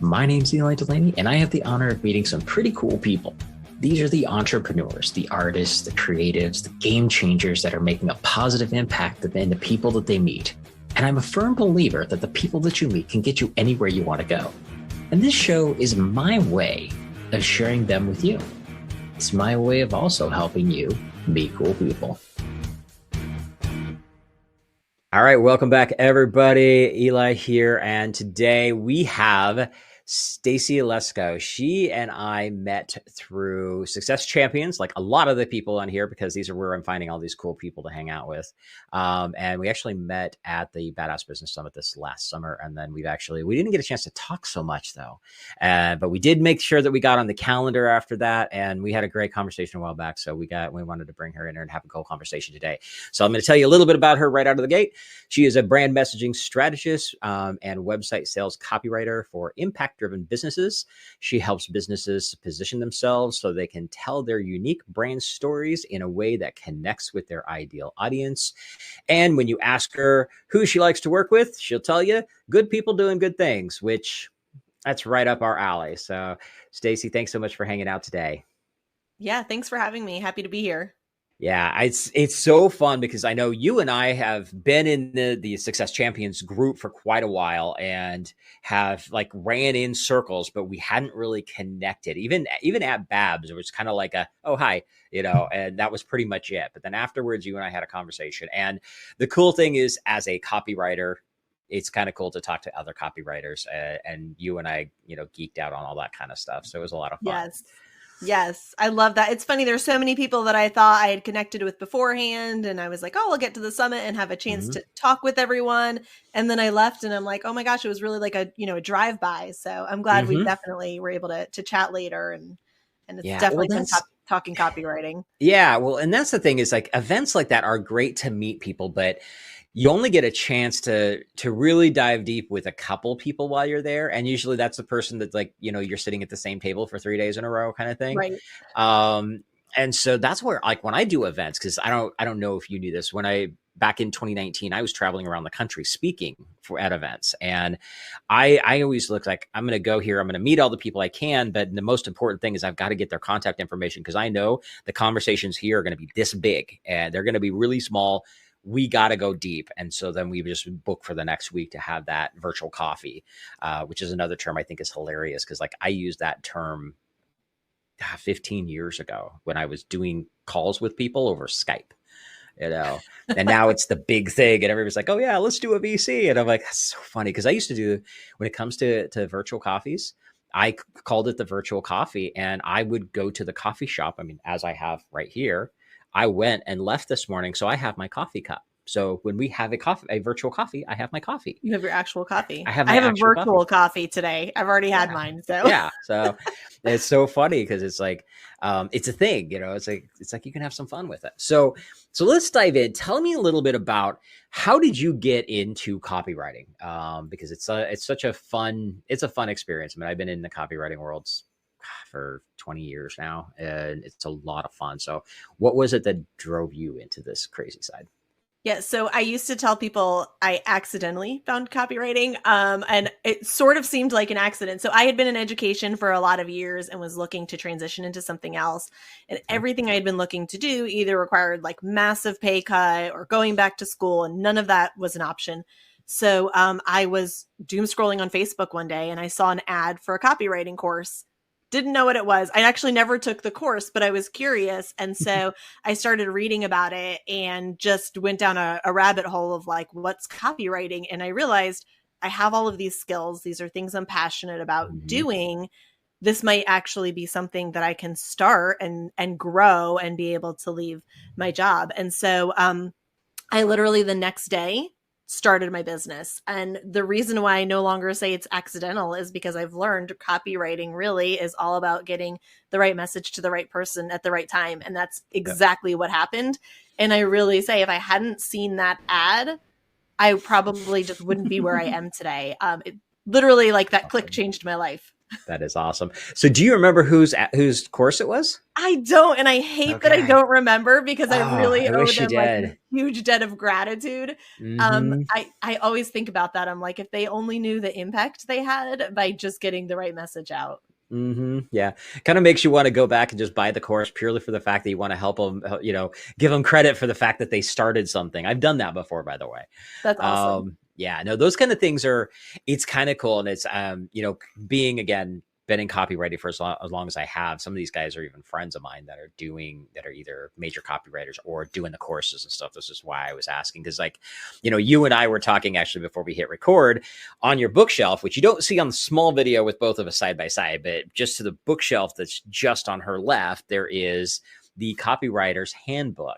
My name's Eli Delaney, and I have the honor of meeting some pretty cool people. These are the entrepreneurs, the artists, the creatives, the game changers that are making a positive impact in the people that they meet. And I'm a firm believer that the people that you meet can get you anywhere you want to go. And this show is my way of sharing them with you. It's my way of also helping you meet cool people. All right, welcome back, everybody. Eli here, and today we have Stacy Eleczko. She and I met through Success Champions, like a lot of the people on here, because these are where I'm finding all these cool people to hang out with. And we actually met at the Badass Business Summit this last summer, and then we didn't get a chance to talk so much though, but we did make sure that we got on the calendar after that, and we had a great conversation a while back. So we wanted to bring her in here and have a cool conversation today. So I'm going to tell you a little bit about her right out of the gate. She is a brand messaging strategist and website sales copywriter for impact-driven businesses. She helps businesses position themselves so they can tell their unique brand stories in a way that connects with their ideal audience. And when you ask her who she likes to work with, she'll tell you good people doing good things, which that's right up our alley. So, Stacy, thanks so much for hanging out today. Yeah, thanks for having me. Happy to be here. Yeah, it's so fun because I know you and I have been in the Success Champions group for quite a while and have like ran in circles, but we hadn't really connected. Even at Babs, it was kind of like oh hi, and that was pretty much it. But then afterwards, you and I had a conversation. And the cool thing is, as a copywriter, it's kind of cool to talk to other copywriters, and you and I, geeked out on all that kind of stuff. So it was a lot of fun. Yes. I love that. It's funny. There's so many people that I thought I had connected with beforehand. And I was like, I'll get to the summit and have a chance to talk with everyone. And then I left and I'm like, oh my gosh, it was really like a drive-by. So I'm glad we definitely were able to chat later. And it's definitely fun talking copywriting. Yeah. Well, and that's the thing is like events like that are great to meet people, but you only get a chance to really dive deep with a couple people while you're there. And usually that's the person that like, you're sitting at the same table for 3 days in a row kind of thing. Right. And so that's where like when I do events, cause I don't know if you knew this, back in 2019, I was traveling around the country speaking at events. And I always look like I'm going to go here. I'm going to meet all the people I can. But the most important thing is I've got to get their contact information because I know the conversations here are going to be this big and they're going to be really small. We got to go deep. And so then we just book for the next week to have that virtual coffee, which is another term I think is hilarious because like I used that term 15 years ago when I was doing calls with people over Skype, and now it's the big thing and everybody's like, oh yeah, let's do a VC. And I'm like, that's so funny. Cause I used to do, when it comes to virtual coffees, I called it the virtual coffee and I would go to the coffee shop. I mean, as I have right here, I went and left this morning. So I have my coffee cup. So when we have a virtual coffee, I have my coffee. You have your actual coffee. I have a virtual coffee today. I've already had mine. So yeah. So it's so funny because it's like, it's a thing, it's like you can have some fun with it. So let's dive in. Tell me a little bit about how did you get into copywriting? Because it's a fun experience. I mean, I've been in the copywriting world for 20 years now, and it's a lot of fun. So what was it that drove you into this crazy side? Yeah. So I used to tell people I accidentally found copywriting, and it sort of seemed like an accident. So I had been in education for a lot of years and was looking to transition into something else. And everything I had been looking to do either required like massive pay cut or going back to school. And none of that was an option. So I was doom scrolling on Facebook one day and I saw an ad for a copywriting course. Didn't know what it was. I actually never took the course, but I was curious. And so I started reading about it and just went down a rabbit hole of like, what's copywriting? And I realized I have all of these skills. These are things I'm passionate about doing. This might actually be something that I can start and grow and be able to leave my job. And so I literally the next day started my business. And the reason why I no longer say it's accidental is because I've learned copywriting really is all about getting the right message to the right person at the right time. And that's exactly what happened. And I really say if I hadn't seen that ad, I probably just wouldn't be where I am today. It literally like that click changed my life. That is awesome. So do you remember whose course it was? I don't, and I hate that I Okay. don't remember because I Oh, really I owe wish you them like a did. huge debt of gratitude. Hmm. I always think about that. I'm like, if they only knew the impact they had by just getting the right message out. Yeah. Kind of makes you want to go back and just buy the course purely for the fact that you want to help them, give them credit for the fact that they started something. I've done that before, by the way. That's awesome. Yeah, no, those kind of things it's kind of cool. And it's, being again, been in copywriting for as long as I have, some of these guys are even friends of mine that are either major copywriters or doing the courses and stuff. This is why I was asking. Cause like, you and I were talking actually before we hit record on your bookshelf, which you don't see on the small video with both of us side by side, but just to the bookshelf that's just on her left, there is the copywriter's handbook.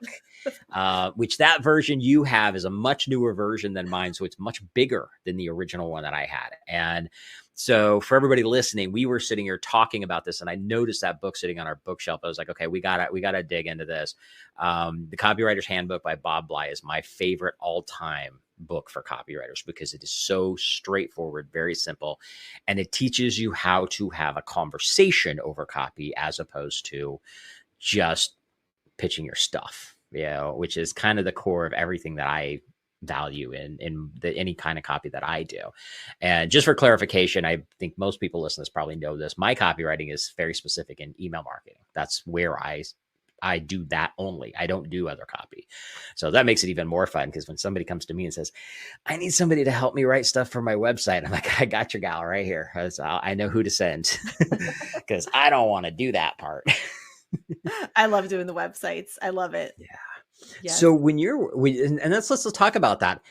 Which that version you have is a much newer version than mine. So it's much bigger than the original one that I had. And so for everybody listening, we were sitting here talking about this and I noticed that book sitting on our bookshelf. I was like, okay, we gotta dig into this. The Copywriter's Handbook by Bob Bly is my favorite all-time book for copywriters because it is so straightforward, very simple, and it teaches you how to have a conversation over copy as opposed to just pitching your stuff, which is kind of the core of everything that I value in any kind of copy that I do. And just for clarification, I think most people listening to this probably know this. My copywriting is very specific in email marketing. That's where I do that only. I don't do other copy. So that makes it even more fun because when somebody comes to me and says, I need somebody to help me write stuff for my website, I'm like, I got your gal right here. I know who to send because I don't want to do that part. I love doing the websites. I love it. Yeah. Yes. So and let's talk about that.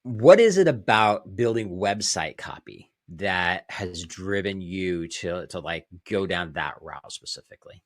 What is it about building website copy that has driven you to like go down that route specifically?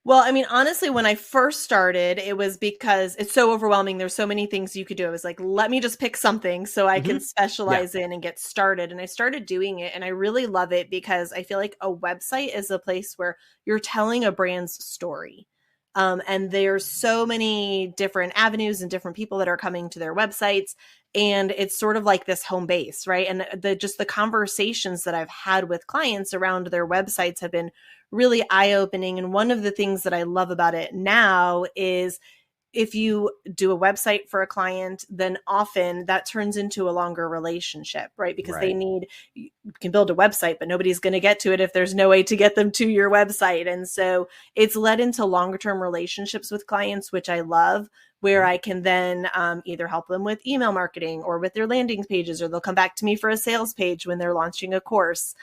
Well, I mean, honestly, when I first started, it was because it's so overwhelming. There's so many things you could do. I was like, let me just pick something so I can Yeah. specialize in and get started. And I started doing it and I really love it because I feel like a website is a place where you're telling a brand's story. And there's so many different avenues and different people that are coming to their websites. And it's sort of like this home base, right? And the conversations that I've had with clients around their websites have been really eye-opening. And one of the things that I love about it now is if you do a website for a client, then often that turns into a longer relationship, right? Because Right. you can build a website, but nobody's going to get to it if there's no way to get them to your website. And so it's led into longer term relationships with clients, which I love, where I can then either help them with email marketing or with their landing pages, or they'll come back to me for a sales page when they're launching a course.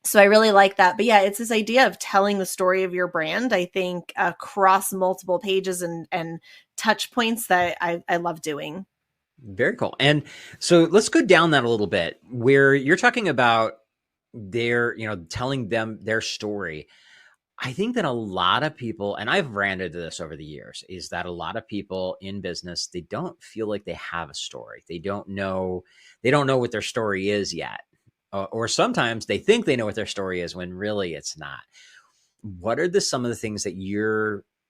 So I really like that. But yeah, it's this idea of telling the story of your brand, I think, across multiple pages and touch points that I love doing. Very cool. And so let's go down that a little bit where you're talking about telling them their story. I think that a lot of people, and I've ran into this over the years, is that a lot of people in business, they don't feel like they have a story. They don't know what their story is yet. Or sometimes they think they know what their story is when really it's not. What are some of the things that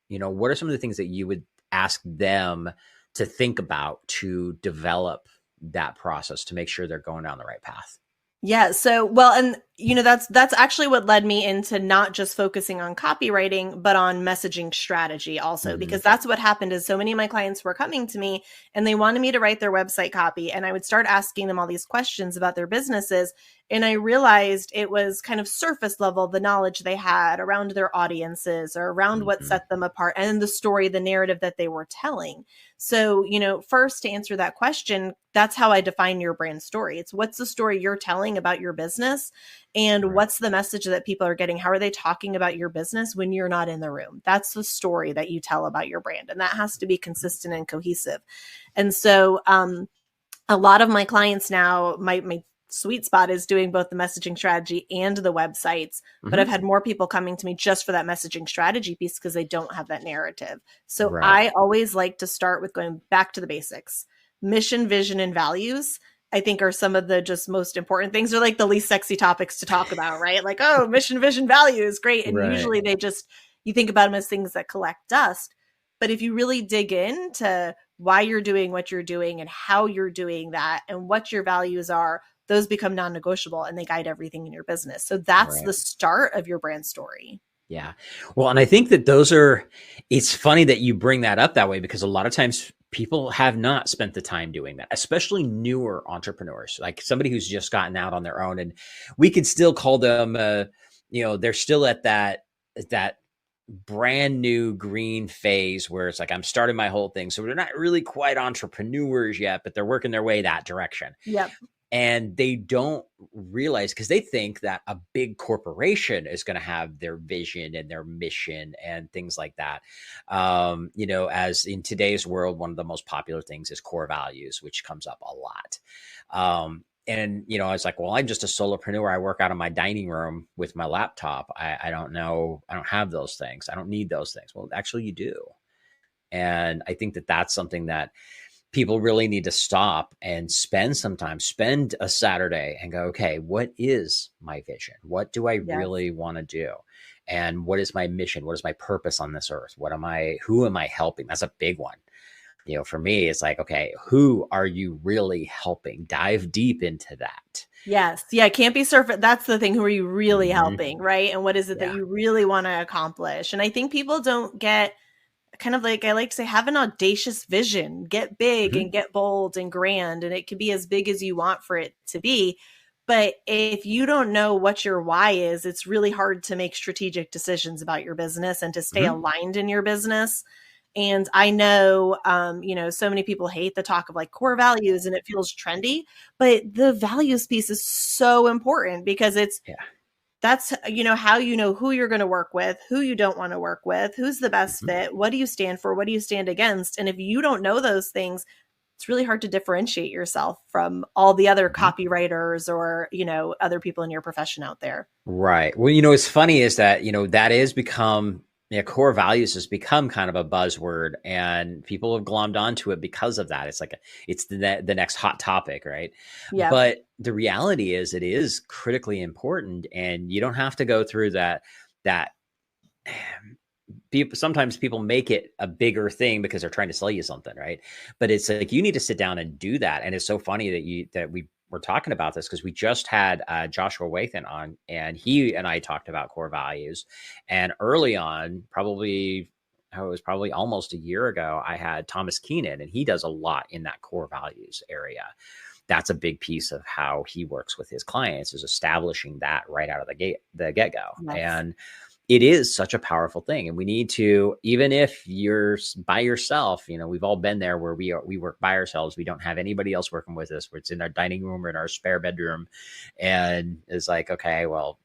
what are some of the things that you would ask them to think about to develop that process to make sure they're going down the right path? Yeah. So, well, and that's actually what led me into not just focusing on copywriting, but on messaging strategy also, because that's what happened is so many of my clients were coming to me and they wanted me to write their website copy. And I would start asking them all these questions about their businesses. And I realized it was kind of surface level, the knowledge they had around their audiences or around what set them apart and the story, the narrative that they were telling. So, first to answer that question, that's how I define your brand story. It's what's the story you're telling about your business and what's the message that people are getting? How are they talking about your business when you're not in the room? That's the story that you tell about your brand. And that has to be consistent and cohesive. And so a lot of my clients now, my sweet spot is doing both the messaging strategy and the websites, but I've had more people coming to me just for that messaging strategy piece because they don't have that narrative. So I always like to start with going back to the basics. Mission, vision, and values, I think, are some of the just most important things. They're like the least sexy topics to talk about, right? Like, oh, mission, vision, values, great. And usually you think about them as things that collect dust. But if you really dig into why you're doing what you're doing and how you're doing that and what your values are, those become non-negotiable and they guide everything in your business. So that's Right. the start of your brand story. Yeah. Well, and I think that it's funny that you bring that up that way, because a lot of times people have not spent the time doing that, especially newer entrepreneurs, like somebody who's just gotten out on their own. And we could still call them, they're still at that brand new green phase where it's like, I'm starting my whole thing. So they're not really quite entrepreneurs yet, but they're working their way that direction. Yep. And they don't realize, because they think that a big corporation is going to have their vision and their mission and things like that. As in today's world, one of the most popular things is core values, which comes up a lot. And I was like, well, I'm just a solopreneur. I work out of my dining room with my laptop. I don't know. I don't have those things. I don't need those things. Well, actually, you do. And I think that that's something that people really need to stop and spend a Saturday and go, okay, what is my vision? What do I really want to do? And what is my mission? What is my purpose on this earth? Who am I helping? That's a big one. For me, it's like, okay, who are you really helping? Dive deep into that. Yes. Yeah. It can't be surface. That's the thing. Who are you really helping? Right. And what is it that you really want to accomplish? And I think people don't get, kind of like I like to say, have an audacious vision, get big and get bold and grand. And it can be as big as you want for it to be. But if you don't know what your why is, it's really hard to make strategic decisions about your business and to stay aligned in your business. And I know, so many people hate the talk of like core values and it feels trendy, but the values piece is so important because that's, how who you're going to work with, who you don't want to work with, who's the best fit, what do you stand for, what do you stand against? And if you don't know those things, it's really hard to differentiate yourself from all the other copywriters or, other people in your profession out there. Right. Well, it's funny is that, that is become, core values has become kind of a buzzword, and people have glommed onto it because of that. It's like it's the next hot topic, right? Yeah. But the reality is, it is critically important, and you don't have to go through that. Sometimes people make it a bigger thing because they're trying to sell you something, right? But it's like you need to sit down and do that. And it's so funny that we were talking about this, because we just had Joshua Wathan on, and he and I talked about core values. And early on, it was probably almost a year ago, I had Thomas Keenan, and he does a lot in that core values area. That's a big piece of how he works with his clients, is establishing that right out of the get-go. Nice. And it is such a powerful thing. And we need to, even if you're by yourself, we've all been there where we work by ourselves. We don't have anybody else working with us. Where it's in our dining room or in our spare bedroom. And it's like, okay, well,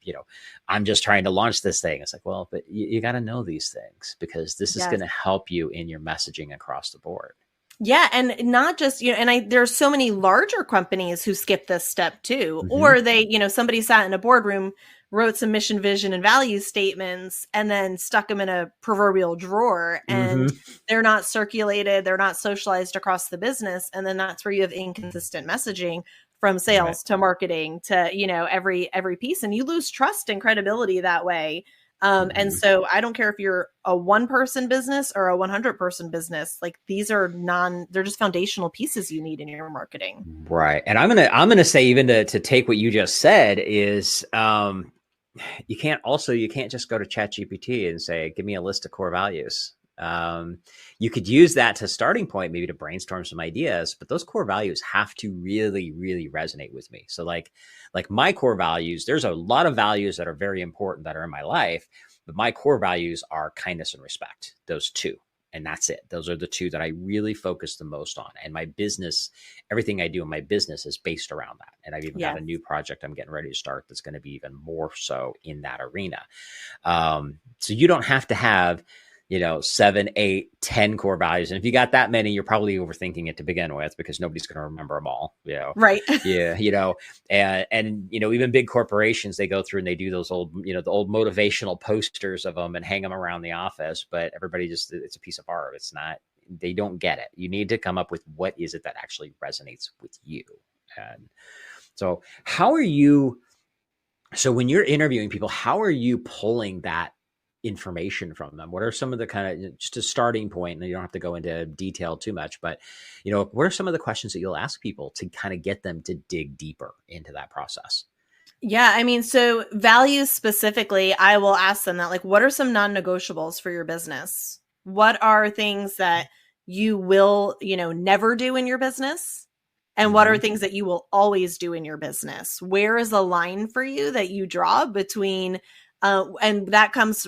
I'm just trying to launch this thing. It's like, well, but you got to know these things, because this is going to help you in your messaging across the board. Yeah. And not just, there's so many larger companies who skip this step too, or they, somebody sat in a boardroom, wrote some mission, vision, and value statements, and then stuck them in a proverbial drawer, and they're not circulated, they're not socialized across the business. And then that's where you have inconsistent messaging from sales to marketing to, every piece, and you lose trust and credibility that way. And so I don't care if you're a 1-person business or a 100-person business, like these are they're just foundational pieces you need in your marketing. Right. And I'm going to say, even to take what you just said is, you can't just go to ChatGPT and say, give me a list of core values. You could use that to starting point, maybe to brainstorm some ideas, but those core values have to really, really resonate with me. So like my core values, there's a lot of values that are very important that are in my life, but my core values are kindness and respect, those two. And that's it. Those are the two that I really focus the most on. And my business, everything I do in my business is based around that. And I've even got a new project I'm getting ready to start that's going to be even more so in that arena. So you don't have to have, 7, 8, 10 core values. And if you got that many, you're probably overthinking it to begin with, because nobody's going to remember them all, Right. Yeah. And even big corporations, they go through and they do those old, the old motivational posters of them and hang them around the office, but everybody it's a piece of art. It's not, they don't get it. You need to come up with what is it that actually resonates with you. And so so when you're interviewing people, how are you pulling that information from them? What are some of the kind of, just a starting point, and you don't have to go into detail too much, but what are some of the questions that you'll ask people to kind of get them to dig deeper into that process? Yeah, I mean, so values specifically, I will ask them that, like, what are some non-negotiables for your business? What are things that you will, never do in your business? And what are Mm-hmm. things that you will always do in your business? Where is the line for you that you draw between, and that comes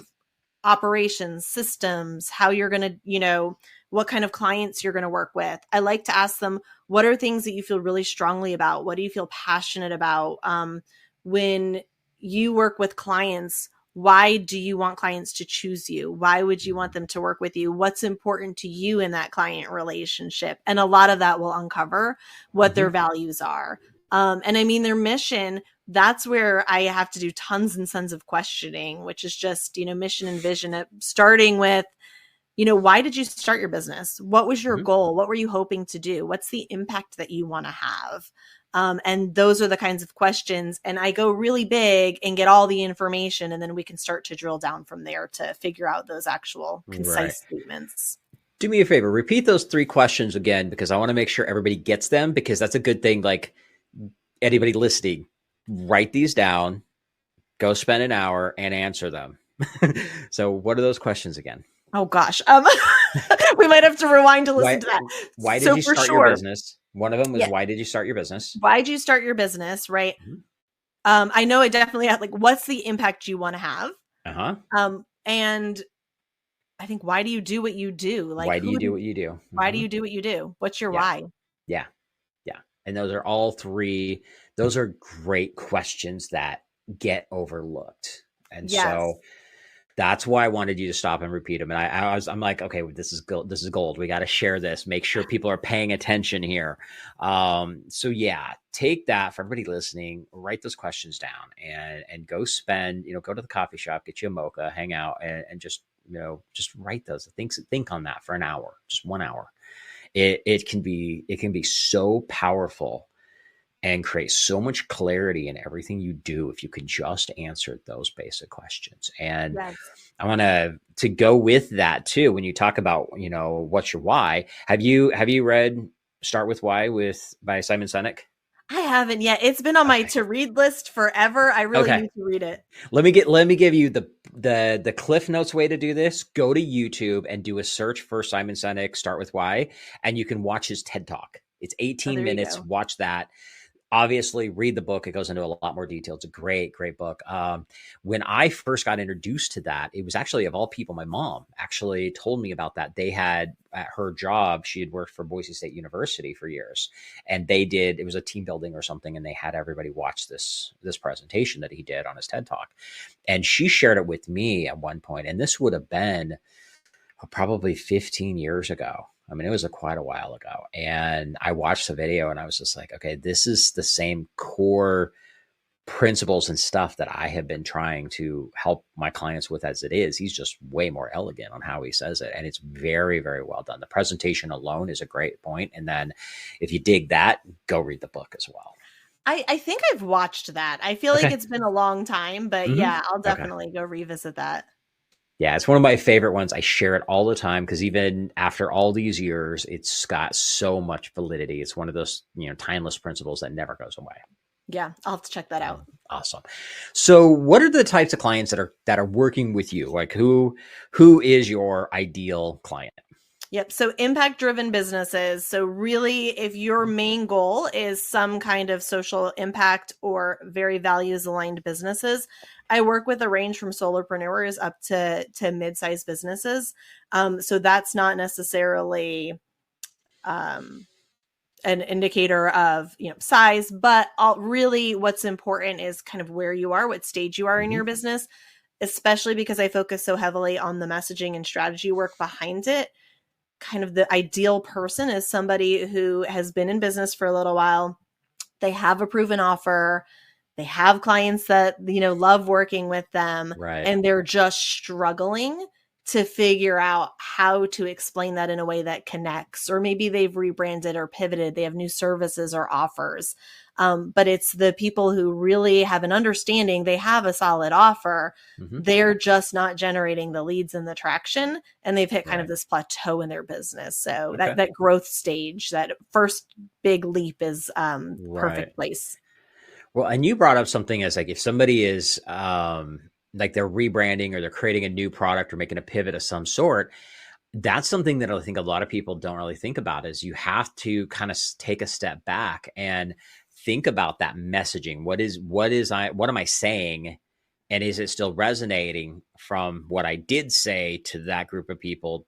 operations, systems, how you're going to, what kind of clients you're going to work with. I like to ask them, what are things that you feel really strongly about? What do you feel passionate about? When you work with clients, why do you want clients to choose you? Why would you want them to work with you? What's important to you in that client relationship? And a lot of that will uncover what their values are. And I mean, their mission, that's where I have to do tons and tons of questioning, which is just, mission and vision, starting with, why did you start your business? What was your goal? What were you hoping to do? What's the impact that you want to have? And those are the kinds of questions. And I go really big and get all the information, and then we can start to drill down from there to figure out those actual concise statements. Do me a favor, repeat those 3 questions again, because I want to make sure everybody gets them, because that's a good thing. Like, anybody listening, write these down, go spend an hour and answer them. So what are those questions again? Oh gosh. We might have to rewind to listen to that. Why did you start your business? One of them was, why did you start your business? Why did you start your business? Right. I know it definitely had, like, what's the impact you want to have? And I think, why do you do what you do? Like, why do you do what you do? Why do you do what you do? What's your why? Yeah. And those are all 3. Those are great questions that get overlooked. And so that's why I wanted you to stop and repeat them. And I'm like, okay, this is gold. This is gold. We got to share this. Make sure people are paying attention here. So yeah, take that for everybody listening. Write those questions down and go spend. Go to the coffee shop, get you a mocha, hang out, and just write those things. Think on that for an hour, just 1 hour. It can be so powerful and create so much clarity in everything you do if you can just answer those basic questions. And I want to go with that too. When you talk about, what's your why, have you read Start With Why by Simon Sinek? I haven't yet. It's been on my to read list forever. I really need to read it. Let me give you the Cliff Notes way to do this. Go to YouTube and do a search for Simon Sinek, Start With Why, and you can watch his TED Talk. It's 18 minutes. Watch that. Obviously, read the book. It goes into a lot more detail. It's a great, great book. When I first got introduced to that, it was actually, of all people, my mom actually told me about that. They had, at her job, she had worked for Boise State University for years, and it was a team building or something, and they had everybody watch this presentation that he did on his TED Talk. And she shared it with me at one point, and this would have been probably 15 years ago. I mean, it was quite a while ago. And I watched the video and I was just like, okay, this is the same core principles and stuff that I have been trying to help my clients with as it is. He's just way more elegant on how he says it. And it's very, very well done. The presentation alone is a great point. And then if you dig that, go read the book as well. I think I've watched that. I feel like it's been a long time, but yeah, I'll definitely go revisit that. Yeah, it's one of my favorite ones. I share it all the time because even after all these years, it's got so much validity. It's one of those, timeless principles that never goes away. Yeah, I'll have to check that out. Awesome. So what are the types of clients that are working with you? Like who is your ideal client? Yep. So impact-driven businesses. So really, if your main goal is some kind of social impact or very values-aligned businesses, I work with a range from solopreneurs up to mid-sized businesses. So that's not necessarily an indicator of size, but really what's important is kind of where you are, what stage you are in your business, especially because I focus so heavily on the messaging and strategy work behind it. Kind of the ideal person is somebody who has been in business for a little while. They have a proven offer. They have clients that, love working with them. Right. And they're just struggling to figure out how to explain that in a way that connects, or maybe they've rebranded or pivoted. They have new services or offers. But it's the people who really have an understanding. They have a solid offer. Mm-hmm. They're just not generating the leads and the traction. And they've hit kind of Right. this plateau in their business. So Okay. that growth stage, that first big leap is Right. perfect place. Well, and you brought up something as like if somebody is like they're rebranding or they're creating a new product or making a pivot of some sort, that's something that I think a lot of people don't really think about is you have to kind of take a step back and think about that messaging. What am I saying? And is it still resonating from what I did say to that group of people?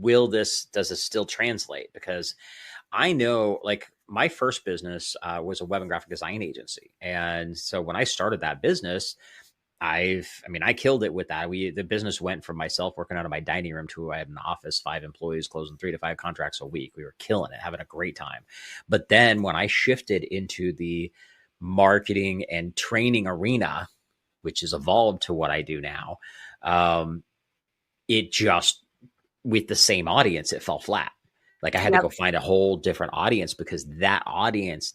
Does this still translate? Because I know like my first business was a web and graphic design agency. And so when I started that business, I killed it with that. The business went from myself working out of my dining room to I had an office, 5 employees, closing 3 to 5 contracts a week. We were killing it, having a great time. But then when I shifted into the marketing and training arena, which has evolved to what I do now, it just with the same audience, it fell flat. Like I had to Yep. go find a whole different audience because that audience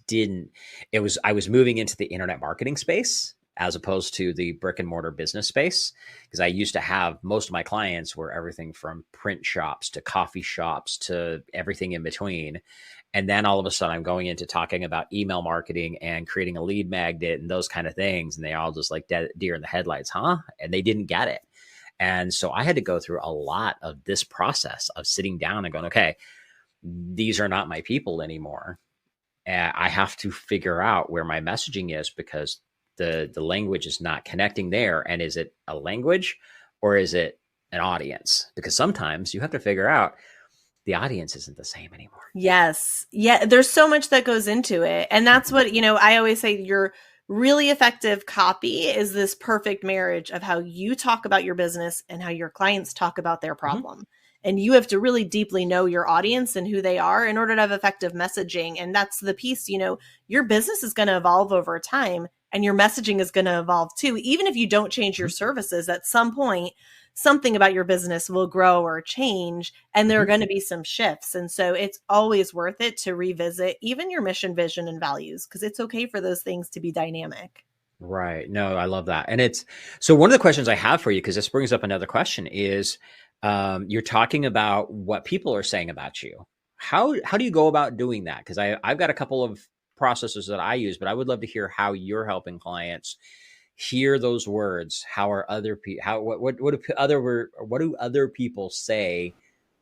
I was moving into the internet marketing space as opposed to the brick and mortar business space. Because I used to have most of my clients were everything from print shops to coffee shops to everything in between. And then all of a sudden I'm going into talking about email marketing and creating a lead magnet and those kind of things. And they all just like deer in the headlights, huh? And they didn't get it. And so I had to go through a lot of this process of sitting down and going, okay, these are not my people anymore. And I have to figure out where my messaging is because the language is not connecting there. And is it a language or is it an audience? Because sometimes you have to figure out the audience isn't the same anymore. Yes. Yeah. There's so much that goes into it. And that's what, I always say your really effective copy is this perfect marriage of how you talk about your business and how your clients talk about their problem. Mm-hmm. And you have to really deeply know your audience and who they are in order to have effective messaging. And that's the piece, your business is going to evolve over time and your messaging is going to evolve too. Even if you don't change your services at some point, something about your business will grow or change, and there are going to be some shifts. And so it's always worth it to revisit even your mission, vision, and values, because it's okay for those things to be dynamic. Right. No, I love that. And so one of the questions I have for you, because this brings up another question, is you're talking about what people are saying about you. How do you go about doing that? Because I've got a couple of processes that I use, but I would love to hear how you're helping clients hear those words. How are other people? What do other people say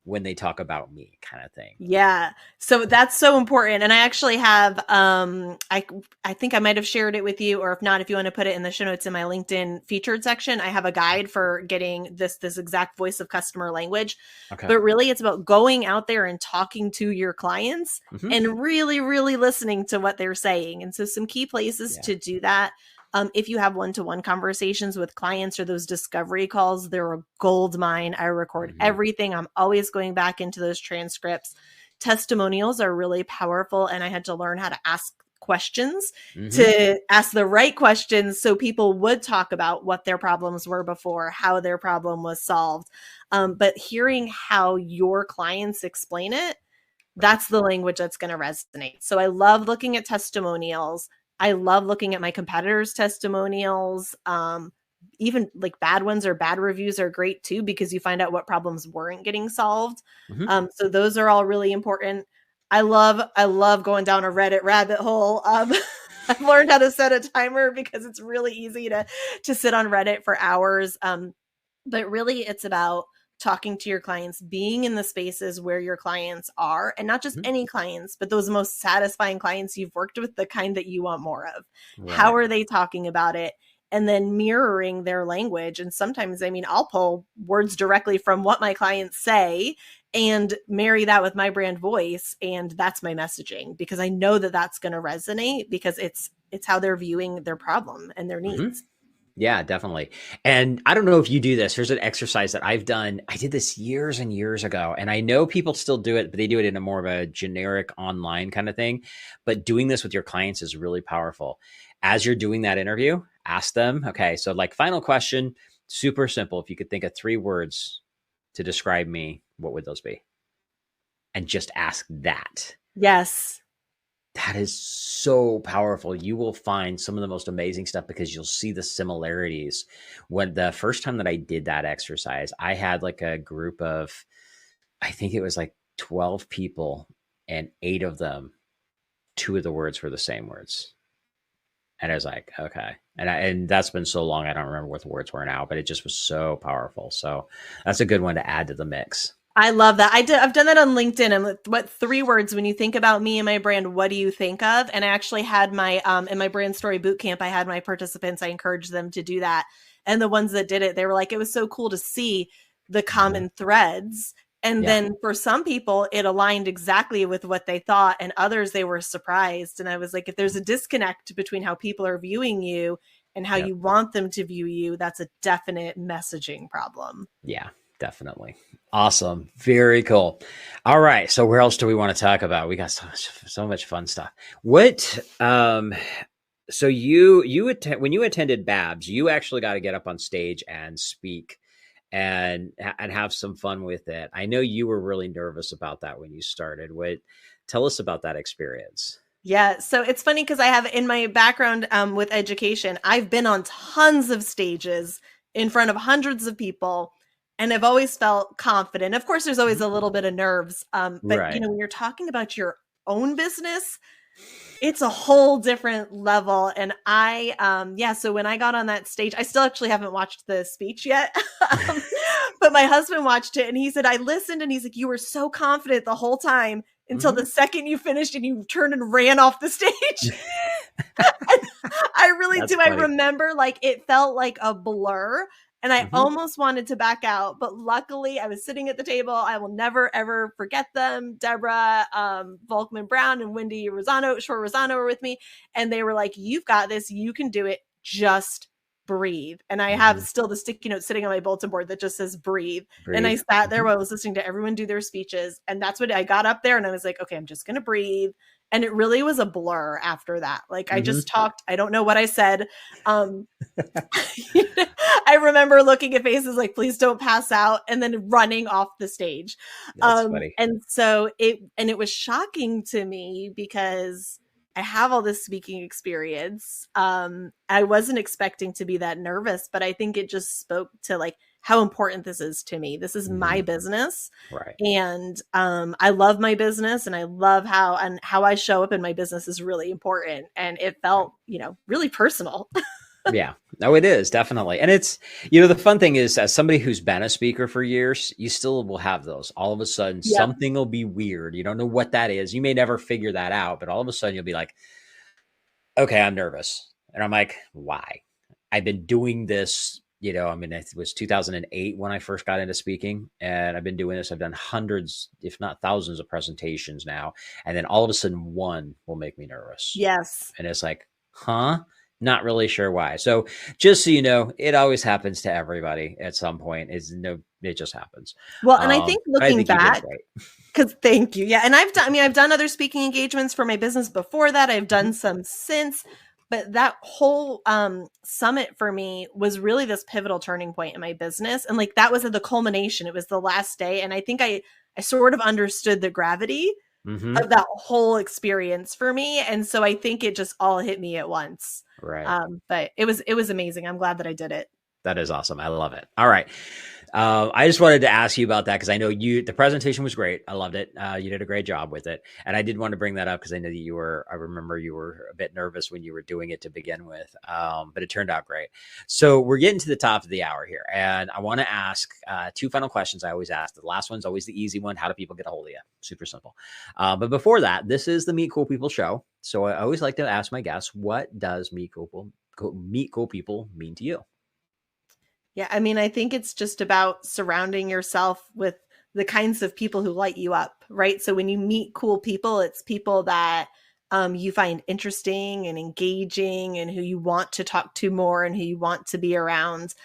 when they talk about me, kind of thing? Yeah. So that's so important. And I actually have, I think I might've shared it with you, or if not, if you want to put it in the show notes in my LinkedIn featured section, I have a guide for getting this exact voice of customer language. Okay. But really it's about going out there and talking to your clients and really, really listening to what they're saying. And so some key places to do that. If you have one-to-one conversations with clients or those discovery calls, they're a gold mine. I record everything. I'm always going back into those transcripts. Testimonials are really powerful. And I had to learn how to ask questions, to ask the right questions so people would talk about what their problems were before, how their problem was solved. But hearing how your clients explain it, that's the language that's going to resonate. So I love looking at testimonials. I love looking at my competitors' testimonials. Even like bad ones or bad reviews are great too, because you find out what problems weren't getting solved. So those are all really important. I love going down a Reddit rabbit hole. I've learned how to set a timer because it's really easy to sit on Reddit for hours. But really it's about talking to your clients, being in the spaces where your clients are, and not just any clients, but those most satisfying clients you've worked with, the kind that you want more of. Right. How are they talking about it? And then mirroring their language. And sometimes, I'll pull words directly from what my clients say and marry that with my brand voice. And that's my messaging, because I know that that's going to resonate, because it's how they're viewing their problem and their needs. Yeah, definitely. And I don't know if you do this. Here's an exercise that I've done. I did this years and years ago, and I know people still do it, but they do it in a more of a generic online kind of thing. But doing this with your clients is really powerful. As you're doing that interview, ask them, okay, so like final question, Super simple. If you could think of 3 words to describe me, what would those be? And just ask that. Yes. That is so powerful. You will find some of the most amazing stuff because you'll see the similarities. When the first time that I did that exercise, I had like a group of, I think it was like 12 people, and 8 of them, 2 of the words were the same words. And I was like, okay. And that's been so long, I don't remember what the words were now, but it just was so powerful. So that's a good one to add to the mix. I love that. I've done that on LinkedIn. And what 3 words, when you think about me and my brand, what do you think of? And I actually had my, in my brand story boot camp, I had my participants, I encouraged them to do that. And the ones that did it, they were like, it was so cool to see the common threads. And then for some people, it aligned exactly with what they thought. And others, they were surprised. And I was like, if there's a disconnect between how people are viewing you and how you want them to view you, that's a definite messaging problem. Yeah, definitely. Awesome. Very cool. All right. So where else do we want to talk about? We got so much fun stuff. What, so when you attended Babs, you actually got to get up on stage and speak and have some fun with it. I know you were really nervous about that when you started. Tell us about that experience. Yeah. So it's funny because I have in my background with education, I've been on tons of stages in front of hundreds of people, and I've always felt confident. Of course, there's always a little bit of nerves. But Right. when you're talking about your own business, it's a whole different level. And so when I got on that stage, I still actually haven't watched the speech yet. But my husband watched it and he said, I listened, and he's like, you were so confident the whole time until the second you finished and you turned and ran off the stage. I really That's do. funny. I remember it felt like a blur. And I almost wanted to back out, but luckily I was sitting at the table. I will never, ever forget them. Deborah Volkman Brown and Wendy Shore Rosano were with me. And they were like, you've got this. You can do it. Just breathe. And I have still the sticky note sitting on my bulletin board that just says breathe. And I sat there while I was listening to everyone do their speeches. And that's what I got up there and I was like, okay, I'm just going to breathe. And it really was a blur after that. I just talked. I don't know what I said. I remember looking at faces like, please don't pass out, and then running off the stage. That's funny. And so it was shocking to me because I have all this speaking experience. I wasn't expecting to be that nervous, but I think it just spoke to how important this is to me. This is my business. Right. And I love my business, and I love how I show up in my business is really important. And it felt, really personal. Yeah, no, it is definitely. And it's, the fun thing is, as somebody who's been a speaker for years, you still will have those. All of a sudden, something will be weird. You don't know what that is. You may never figure that out, but all of a sudden you'll be like, okay, I'm nervous. And I'm like, why? I've been doing this, it was 2008 when I first got into speaking, and I've been doing this. I've done hundreds, if not thousands of presentations now. And then all of a sudden one will make me nervous. Yes. And it's like, huh? Not really sure why. So just so you know, it always happens to everybody at some point. It just happens. Well, and I think looking back, because thank you. Yeah. And I've done other speaking engagements for my business before that. I've done some since, but that whole summit for me was really this pivotal turning point in my business. And that was at the culmination. It was the last day. And I think I sort of understood the gravity of that whole experience for me. And so I think it just all hit me at once. Right. But it was amazing. I'm glad that I did it. That is awesome. I love it. All right. I just wanted to ask you about that because I know the presentation was great. I loved it. You did a great job with it. And I did want to bring that up because I know that I remember you were a bit nervous when you were doing it to begin with, but it turned out great. So we're getting to the top of the hour here, and I want to ask 2 final questions I always ask. The last one's always the easy one. How do people get a hold of you? Super simple. But before that, this is the Meet Cool People show. So I always like to ask my guests, what does Meet Cool People mean to you? Yeah, I think it's just about surrounding yourself with the kinds of people who light you up, right? So when you meet cool people, it's people that you find interesting and engaging and who you want to talk to more and who you want to be around,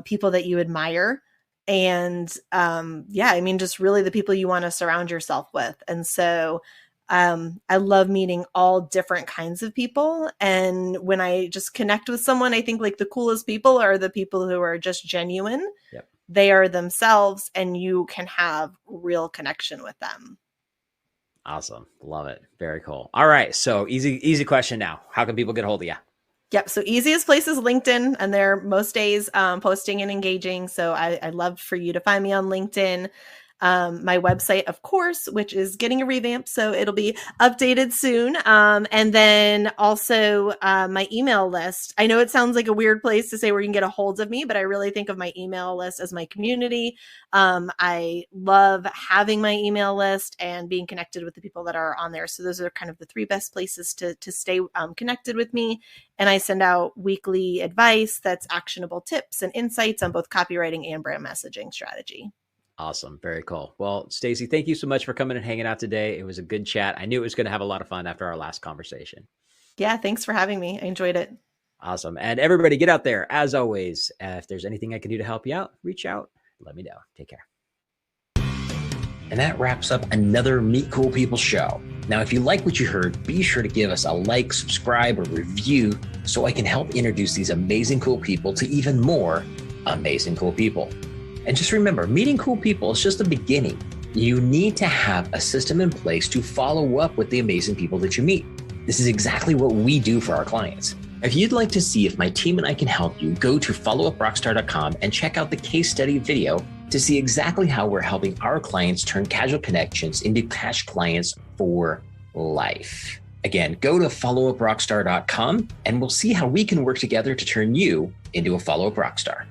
people that you admire. And just really the people you want to surround yourself with. And so I love meeting all different kinds of people. And when I just connect with someone, I think like the coolest people are the people who are just genuine. Yep. They are themselves, and you can have real connection with them. Awesome. Love it. Very cool. All right. So easy question now. How can people get a hold of you? Yep. So easiest place is LinkedIn, and they're most days posting and engaging. So I'd love for you to find me on LinkedIn. My website, of course, which is getting a revamp, so it'll be updated soon. And then also my email list. I know it sounds like a weird place to say where you can get a hold of me, but I really think of my email list as my community. I love having my email list and being connected with the people that are on there. So those are kind of the three best places to stay connected with me. And I send out weekly advice that's actionable tips and insights on both copywriting and brand messaging strategy. Awesome. Very cool. Well, Stacy, thank you so much for coming and hanging out today. It was a good chat. I knew it was going to have a lot of fun after our last conversation. Yeah, thanks for having me. I enjoyed it. Awesome. And everybody get out there. As always, if there's anything I can do to help you out, reach out. Let me know. Take care. And that wraps up another Meet Cool People show. Now, if you like what you heard, be sure to give us a like, subscribe, or review so I can help introduce these amazing cool people to even more amazing cool people. And just remember, meeting cool people is just the beginning. You need to have a system in place to follow up with the amazing people that you meet. This is exactly what we do for our clients. If you'd like to see if my team and I can help you, go to followuprockstar.com and check out the case study video to see exactly how we're helping our clients turn casual connections into cash clients for life. Again, go to followuprockstar.com and we'll see how we can work together to turn you into a follow-up rockstar.